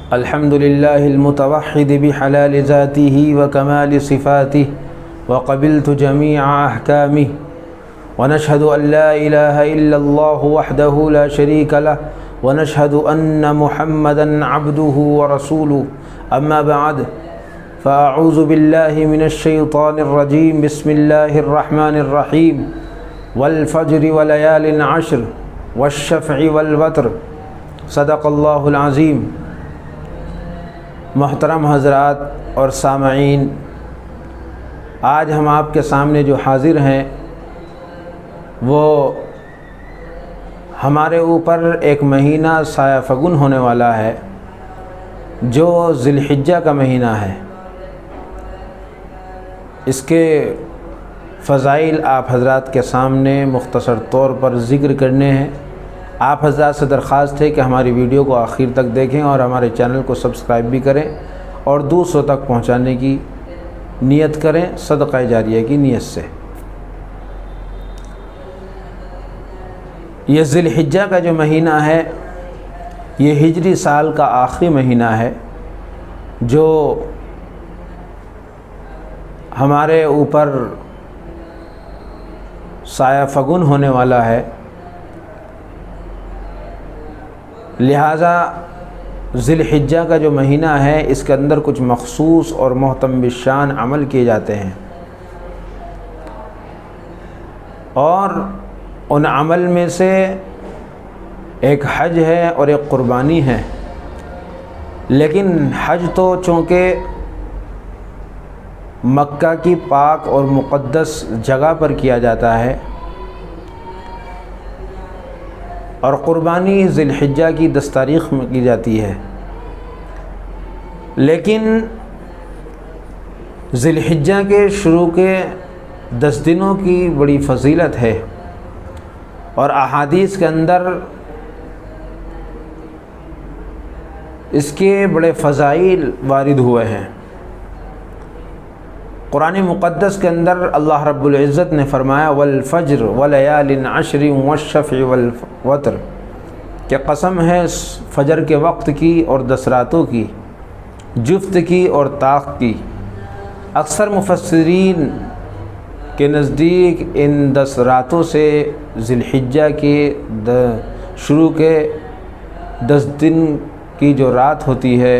الحمد لله المتوحد بحلال ذاته وكمال صفاته وقبلت جميع أحكامه ونشهد أن لا إله إلا الله وحده لا شريك له ونشهد أن محمدًا عبده ورسوله أما بعد فأعوذ بالله من الشيطان الرجيم بسم الله الرحمن الرحيم والفجر وليال عشر والشفع والوتر صدق اللہ العظیم۔ محترم حضرات اور سامعین، آج ہم آپ کے سامنے جو حاضر ہیں وہ ہمارے اوپر ایک مہینہ سایہ فگن ہونے والا ہے جو ذی الحجہ کا مہینہ ہے۔ اس کے فضائل آپ حضرات کے سامنے مختصر طور پر ذکر کرنے ہیں۔ آپ حضرات سے درخواست ہے کہ ہماری ویڈیو کو آخر تک دیکھیں اور ہمارے چینل کو سبسکرائب بھی کریں اور دوسروں تک پہنچانے کی نیت کریں صدقہ جاریہ کی نیت سے۔ یہ ذی الحجہ کا جو مہینہ ہے یہ ہجری سال کا آخری مہینہ ہے جو ہمارے اوپر سایہ فگن ہونے والا ہے، لہٰذا ذی الحجہ کا جو مہینہ ہے اس کے اندر کچھ مخصوص اور محترم بالشان عمل کیے جاتے ہیں، اور ان عمل میں سے ایک حج ہے اور ایک قربانی ہے۔ لیکن حج تو چونکہ مکہ کی پاک اور مقدس جگہ پر کیا جاتا ہے، اور قربانی ذی الحجہ کی 10 تاریخ میں کی جاتی ہے، لیکن ذی الحجہ کے شروع کے 10 دنوں کی بڑی فضیلت ہے، اور احادیث کے اندر اس کے بڑے فضائل وارد ہوئے ہیں۔ قرآن مقدس کے اندر اللہ رب العزت نے فرمایا والفجر ولیال عشر والشفع والوتر، کہ قسم ہے فجر کے وقت کی اور 10 راتوں کی، جفت کی اور طاق کی۔ اکثر مفسرین کے نزدیک ان 10 راتوں سے ذی الحجہ کے شروع کے 10 دن کی جو رات ہوتی ہے،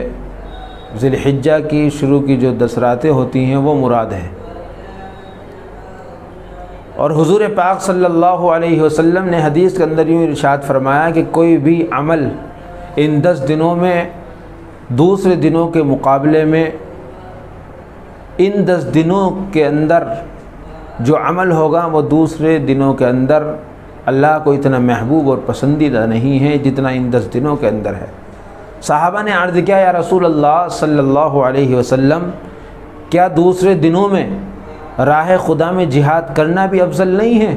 ذی الحجہ کی شروع کی جو 10 راتیں ہوتی ہیں وہ مراد ہے۔ اور حضور پاک صلی اللہ علیہ وسلم نے حدیث کے اندر یوں ارشاد فرمایا کہ کوئی بھی عمل ان 10 دنوں میں دوسرے دنوں کے مقابلے میں ان 10 دنوں کے اندر جو عمل ہوگا وہ دوسرے دنوں کے اندر اللہ کو اتنا محبوب اور پسندیدہ نہیں ہے جتنا ان 10 دنوں کے اندر ہے۔ صحابہ نے عرض کیا یا رسول اللہ صلی اللہ علیہ وسلم، کیا دوسرے دنوں میں راہ خدا میں جہاد کرنا بھی افضل نہیں ہے؟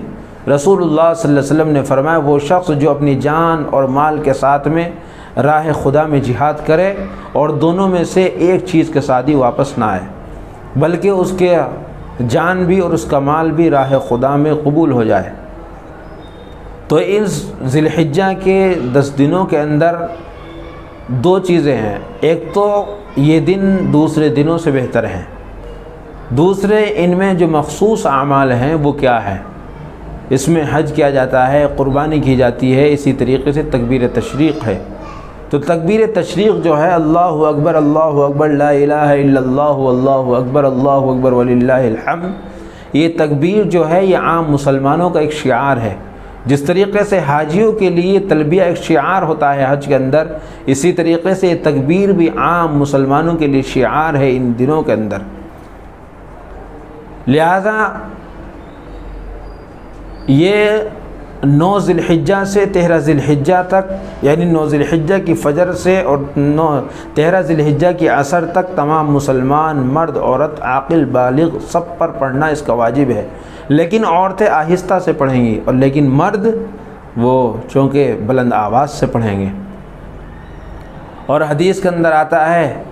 رسول اللہ صلی اللہ علیہ وسلم نے فرمایا وہ شخص جو اپنی جان اور مال کے ساتھ میں راہ خدا میں جہاد کرے اور دونوں میں سے ایک چیز کے ساتھ ہی واپس نہ آئے، بلکہ اس کے جان بھی اور اس کا مال بھی راہ خدا میں قبول ہو جائے۔ تو اس ذی الحجہ کے 10 دنوں کے اندر 2 چیزیں ہیں، ایک تو یہ دن دوسرے دنوں سے بہتر ہیں، دوسرے ان میں جو مخصوص اعمال ہیں وہ کیا ہے؟ اس میں حج کیا جاتا ہے، قربانی کی جاتی ہے، اسی طریقے سے تکبیر تشریق ہے۔ تو تکبیر تشریق جو ہے اللہ اکبر لا الہ الا اللہ اللہ اکبر وللہ الحمد، یہ تکبیر جو ہے یہ عام مسلمانوں کا ایک شعار ہے۔ جس طریقے سے حاجیوں کے لیے تلبیہ ایک شعار ہوتا ہے حج کے اندر، اسی طریقے سے تکبیر بھی عام مسلمانوں کے لیے شعار ہے ان دنوں کے اندر۔ لہذا یہ 9 ذی الحجہ سے 13 ذی الحجہ تک، یعنی 9 ذی الحجہ کی فجر سے اور 13 ذی الحجہ کی عصر تک تمام مسلمان مرد عورت عاقل بالغ سب پر پڑھنا اس کا واجب ہے، لیکن عورتیں آہستہ سے پڑھیں گی، اور لیکن مرد وہ چونکہ بلند آواز سے پڑھیں گے۔ اور حدیث کے اندر آتا ہے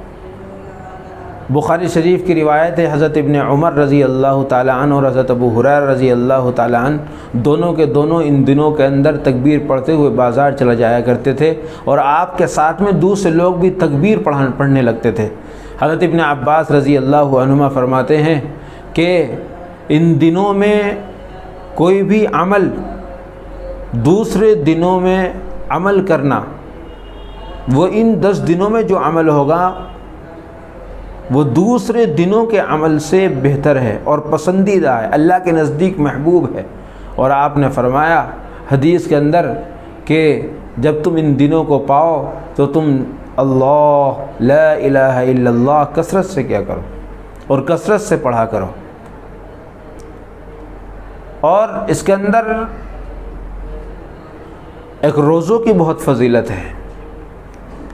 بخاری شریف کی روایت ہے، حضرت ابن عمر رضی اللہ تعالیٰ عنہ اور حضرت ابو ہریرہ رضی اللہ تعالیٰ عنہ دونوں کے دونوں ان دنوں کے اندر تکبیر پڑھتے ہوئے بازار چلا جایا کرتے تھے، اور آپ کے ساتھ میں دوسرے لوگ بھی تکبیر پڑھنے لگتے تھے۔ حضرت ابن عباس رضی اللہ عنہما فرماتے ہیں کہ ان دنوں میں کوئی بھی عمل دوسرے دنوں میں عمل کرنا، وہ ان 10 دنوں میں جو عمل ہوگا وہ دوسرے دنوں کے عمل سے بہتر ہے اور پسندیدہ ہے، اللہ کے نزدیک محبوب ہے۔ اور آپ نے فرمایا حدیث کے اندر کہ جب تم ان دنوں کو پاؤ تو تم اللہ لا الہ الا اللہ کثرت سے کیا کرو اور کثرت سے پڑھا کرو۔ اور اس کے اندر ایک روزوں کی بہت فضیلت ہے۔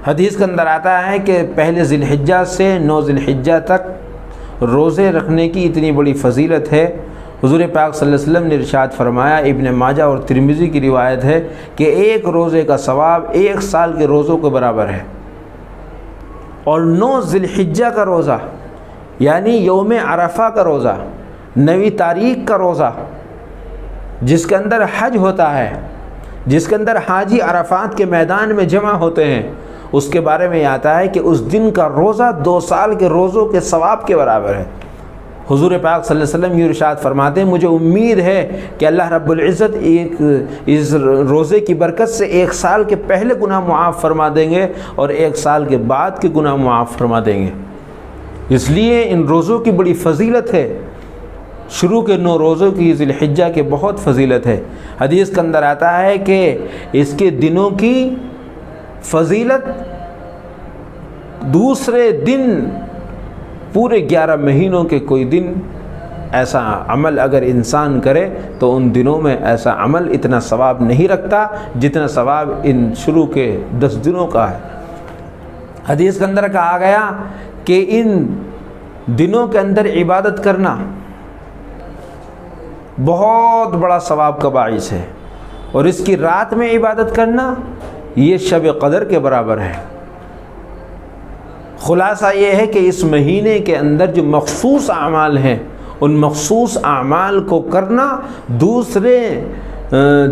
حدیث کے اندر آتا ہے کہ پہلے ذی الحجہ سے 9 ذی الحجہ تک روزے رکھنے کی اتنی بڑی فضیلت ہے۔ حضور پاک صلی اللہ علیہ وسلم نے ارشاد فرمایا، ابن ماجہ اور ترمذی کی روایت ہے کہ ایک روزے کا ثواب 1 سال کے روزوں کے برابر ہے۔ اور 9 ذی الحجہ کا روزہ یعنی یوم عرفہ کا روزہ، 9 تاریخ کا روزہ، جس کے اندر حج ہوتا ہے، جس کے اندر حاجی عرفات کے میدان میں جمع ہوتے ہیں، اس کے بارے میں یہ آتا ہے کہ اس دن کا روزہ 2 سال کے روزوں کے ثواب کے برابر ہے۔ حضور پاک صلی اللہ علیہ وسلم یہ ارشاد فرماتے ہیں، مجھے امید ہے کہ اللہ رب العزت اس روزے کی برکت سے 1 سال کے پہلے گناہ معاف فرما دیں گے اور 1 سال کے بعد کے گناہ معاف فرما دیں گے۔ اس لیے ان روزوں کی بڑی فضیلت ہے۔ شروع کے 9 روزوں کی ذی الحجہ کے بہت فضیلت ہے۔ حدیث کے اندر آتا ہے کہ اس کے دنوں کی فضیلت دوسرے دن پورے 11 مہینوں کے کوئی دن ایسا عمل اگر انسان کرے تو ان دنوں میں ایسا عمل اتنا ثواب نہیں رکھتا جتنا ثواب ان شروع کے 10 دنوں کا ہے۔ حدیث کے اندر کہا گیا کہ ان دنوں کے اندر عبادت کرنا بہت بڑا ثواب کا باعث ہے، اور اس کی رات میں عبادت کرنا یہ شب قدر کے برابر ہے۔ خلاصہ یہ ہے کہ اس مہینے کے اندر جو مخصوص اعمال ہیں، ان مخصوص اعمال کو کرنا دوسرے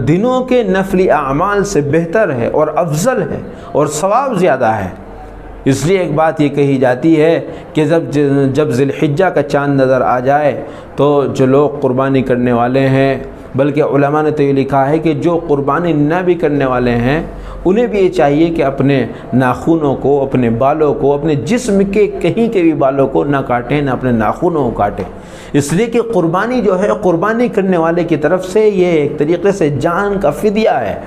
دنوں کے نفلی اعمال سے بہتر ہے اور افضل ہے اور ثواب زیادہ ہے۔ اس لیے ایک بات یہ کہی جاتی ہے کہ جب ذی الحجہ کا چاند نظر آ جائے تو جو لوگ قربانی کرنے والے ہیں، بلکہ علماء نے تو یہ لکھا ہے کہ جو قربانی نہ بھی کرنے والے ہیں انہیں بھی یہ چاہیے کہ اپنے ناخنوں کو، اپنے بالوں کو، اپنے جسم کے کہیں کے بھی بالوں کو نہ کاٹیں، نہ اپنے ناخنوں کو کاٹیں، اس لیے کہ قربانی جو ہے قربانی کرنے والے کی طرف سے یہ ایک طریقے سے جان کا فدیہ ہے۔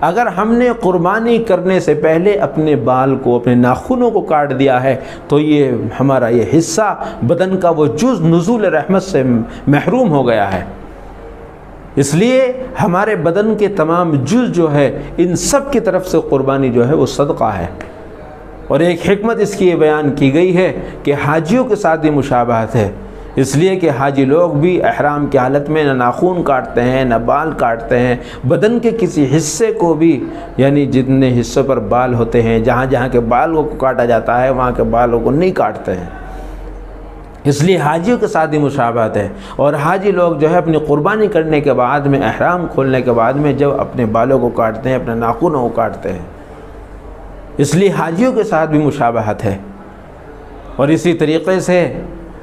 اگر ہم نے قربانی کرنے سے پہلے اپنے بال کو، اپنے ناخنوں کو کاٹ دیا ہے تو یہ ہمارا یہ حصہ بدن کا وہ جز نزول رحمت سے محروم ہو گیا ہے۔ اس لیے ہمارے بدن کے تمام جز جو ہے ان سب کی طرف سے قربانی جو ہے وہ صدقہ ہے۔ اور ایک حکمت اس کی یہ بیان کی گئی ہے کہ حاجیوں کے ساتھ بھی مشابہت ہے، اس لیے کہ حاجی لوگ بھی احرام کی حالت میں نہ ناخن کاٹتے ہیں، نہ بال کاٹتے ہیں، بدن کے کسی حصے کو بھی، یعنی جتنے حصوں پر بال ہوتے ہیں، جہاں جہاں کے بالوں کو کاٹا جاتا ہے وہاں کے بالوں کو نہیں کاٹتے ہیں۔ اس لیے حاجیوں کے ساتھ ہی مشابہت ہے۔ اور حاجی لوگ جو ہے اپنی قربانی کرنے کے بعد میں، احرام کھولنے کے بعد میں، جب اپنے بالوں کو کاٹتے ہیں، اپنے ناخنوں کو کاٹتے ہیں، اس لیے حاجیوں کے ساتھ بھی مشابہت ہے۔ اور اسی طریقے سے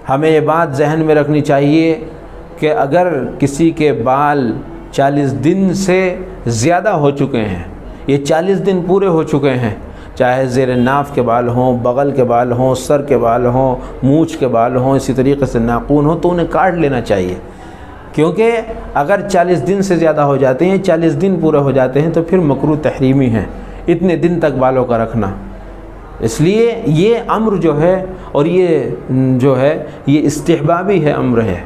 ہمیں یہ بات ذہن میں رکھنی چاہیے کہ اگر کسی کے بال 40 دن سے زیادہ ہو چکے ہیں، یہ 40 دن پورے ہو چکے ہیں، چاہے زیر ناف کے بال ہوں، بغل کے بال ہوں، سر کے بال ہوں، مونچھ کے بال ہوں، اسی طریقے سے ناخن ہوں، تو انہیں کاٹ لینا چاہیے، کیونکہ اگر 40 دن سے زیادہ ہو جاتے ہیں، 40 دن پورے ہو جاتے ہیں تو پھر مکروہ تحریمی ہے اتنے دن تک بالوں کا رکھنا۔ اس لیے یہ امر جو ہے، اور یہ جو ہے یہ استحبابی ہے، امر ہے،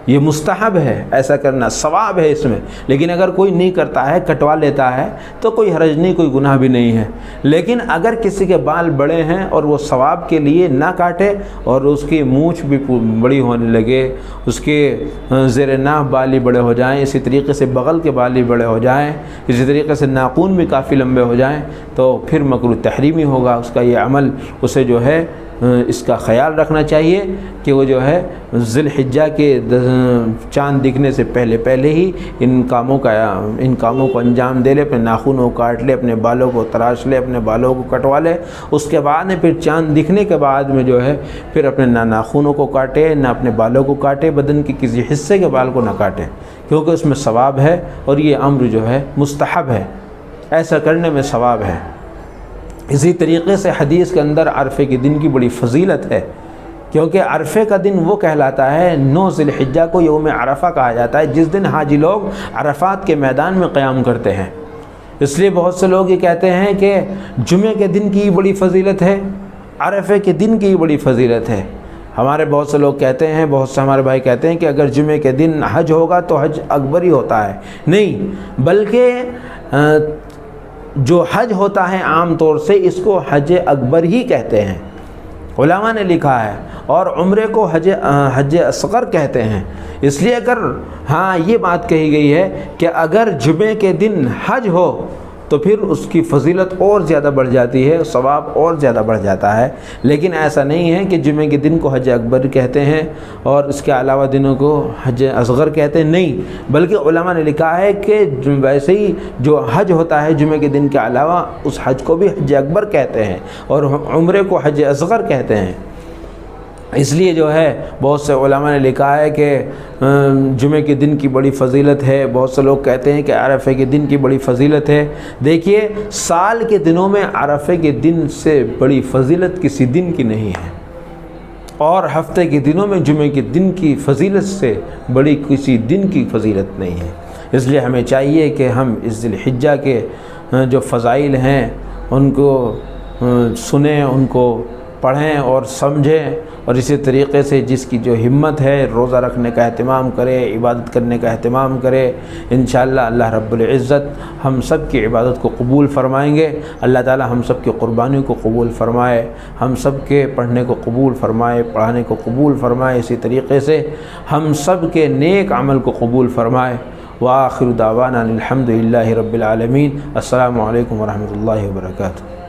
یہ مستحب ہے، ایسا کرنا ثواب ہے اس میں۔ لیکن اگر کوئی نہیں کرتا ہے، کٹوا لیتا ہے تو کوئی حرج نہیں، کوئی گناہ بھی نہیں ہے۔ لیکن اگر کسی کے بال بڑے ہیں اور وہ ثواب کے لیے نہ کاٹے اور اس کی مونچھ بھی بڑی ہونے لگے، اس کے زیر ناف بال ہی بڑے ہو جائیں، اسی طریقے سے بغل کے بال ہی بڑے ہو جائیں، اسی طریقے سے ناخن بھی کافی لمبے ہو جائیں، تو پھر مکروہ تحریمی ہوگا، اس کا یہ عمل اسے جو ہے اس کا خیال رکھنا چاہیے کہ وہ جو ہے ذی الحجہ کے چاند دکھنے سے پہلے ہی ان کاموں کو انجام دے لے، اپنے ناخنوں کو کاٹ لے، اپنے بالوں کو تراش لے، اپنے بالوں کو کٹوا لے، اس کے بعد میں پھر چاند دکھنے کے بعد میں جو ہے پھر اپنے نہ ناخنوں کو کاٹے نہ اپنے بالوں کو کاٹے، بدن کے کسی حصے کے بال کو نہ کاٹے، کیونکہ اس میں ثواب ہے اور یہ امر جو ہے مستحب ہے، ایسا کرنے میں ثواب ہے۔ اسی طریقے سے حدیث کے اندر عرفے کے دن کی بڑی فضیلت ہے، کیونکہ عرفے کا دن وہ کہلاتا ہے، 9 ذی الحجہ کو یوم عرفہ کہا جاتا ہے، جس دن حاجی لوگ عرفات کے میدان میں قیام کرتے ہیں۔ اس لیے بہت سے لوگ یہ کہتے ہیں کہ جمعے کے دن کی بڑی فضیلت ہے، عرفے کے دن کی بڑی فضیلت ہے۔ ہمارے بہت سے لوگ کہتے ہیں، بہت سے ہمارے بھائی کہتے ہیں کہ اگر جمعے کے دن حج ہوگا تو حج اکبر ہی ہوتا ہے۔ نہیں، بلکہ جو حج ہوتا ہے عام طور سے اس کو حج اکبر ہی کہتے ہیں، علماء نے لکھا ہے، اور عمرے کو حج اصغر کہتے ہیں۔ اس لیے اگر یہ بات کہی گئی ہے کہ اگر جمعے کے دن حج ہو تو پھر اس کی فضیلت اور زیادہ بڑھ جاتی ہے، ثواب اور زیادہ بڑھ جاتا ہے، لیکن ایسا نہیں ہے کہ جمعے کے دن کو حج اکبر کہتے ہیں اور اس کے علاوہ دنوں کو حج اصغر کہتے ہیں، نہیں، بلکہ علماء نے لکھا ہے کہ ویسے ہی جو حج ہوتا ہے جمعے کے دن کے علاوہ اس حج کو بھی حج اکبر کہتے ہیں اور عمرے کو حج اصغر کہتے ہیں۔ اس لیے جو ہے بہت سے علماء نے لکھا ہے کہ جمعے کے دن کی بڑی فضیلت ہے، بہت سے لوگ کہتے ہیں کہ عرفے کے دن کی بڑی فضیلت ہے۔ دیکھیے، سال کے دنوں میں عرفے کے دن سے بڑی فضیلت کسی دن کی نہیں ہے، اور ہفتے کے دنوں میں جمعے کے دن کی فضیلت سے بڑی کسی دن کی فضیلت نہیں ہے۔ اس لیے ہمیں چاہیے کہ ہم اس ذی الحجہ کے جو فضائل ہیں ان کو سنیں، ان کو پڑھیں اور سمجھیں، اور اسی طریقے سے جس کی جو ہمت ہے روزہ رکھنے کا اہتمام کرے، عبادت کرنے کا اہتمام کرے، انشاءاللہ اللہ رب العزت ہم سب کی عبادت کو قبول فرمائیں گے۔ اللہ تعالی ہم سب کی قربانیوں کو قبول فرمائے، ہم سب کے پڑھنے کو قبول فرمائے، پڑھانے کو قبول فرمائے، اسی طریقے سے ہم سب کے نیک عمل کو قبول فرمائے۔ وآخر دعوانا الحمد للہ رب العالمین۔ السلام علیکم ورحمۃ اللہ وبرکاتہ۔